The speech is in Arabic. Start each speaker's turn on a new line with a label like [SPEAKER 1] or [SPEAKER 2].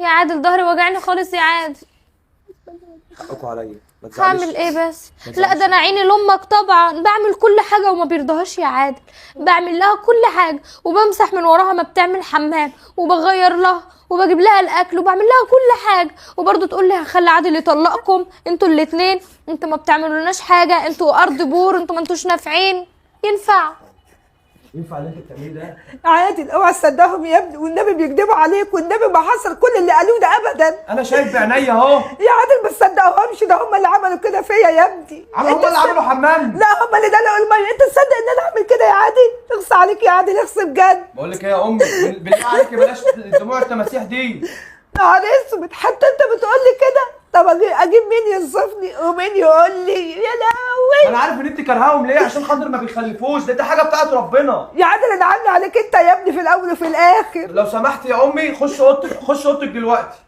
[SPEAKER 1] يا عادل ظهري وجعني خالص يا عادل.
[SPEAKER 2] حقكوا عليا، ما تزعليش.
[SPEAKER 1] هعمل ايه بس؟ لا ده انا عيني لامك طبعا، بعمل كل حاجه وما بيرضاهاش يا عادل. بعمل لها كل حاجه وبمسح من وراها ما بتعمل حمام، وبغير لها وبجيب لها الاكل وبعمل لها كل حاجه، وبرضه تقول لي هخلي عادل يطلقكم انتوا الاتنين، انتوا ما بتعملولناش حاجه، انتوا ارض بور، انتوا ما انتوش نافعين. ينفع؟
[SPEAKER 2] ينفع اللي انت بتعمليه ده؟
[SPEAKER 3] عادل اوعى تصدقهم يا ابني، والنبي بيكذبوا عليك، والنبي ما حصل كل اللي قالوه ده ابدا.
[SPEAKER 2] انا شايف بعينيا اهو.
[SPEAKER 3] يا عادل ما تصدقهمش، ده هم اللي عملوا كده فيا يا ابني.
[SPEAKER 2] هم اللي عملوا حمام؟
[SPEAKER 3] لا هم اللي دلقوا الميه. انت تصدق ان انا اعمل كده يا عادل؟ اغصى عليك يا عادل، اغصى بجد.
[SPEAKER 2] بقول لك ايه يا امي، بالله عليك بلاش دموع التماسيح دي.
[SPEAKER 3] نهار اسود، حتى انت بتقول لي كده؟ طب اجيب مين ينصفني ومين يقول لي يا لهوي؟
[SPEAKER 2] انا عارف ان انت كرهاهم ليه، عشان خاطر ما بيخلفوش، ده حاجه بتاعت ربنا.
[SPEAKER 3] يا عادل انا عامله عليك انت يا ابني في الاول وفي الاخر.
[SPEAKER 2] لو سمحت يا امي خش اوضتك، خش اوضتك دلوقتي.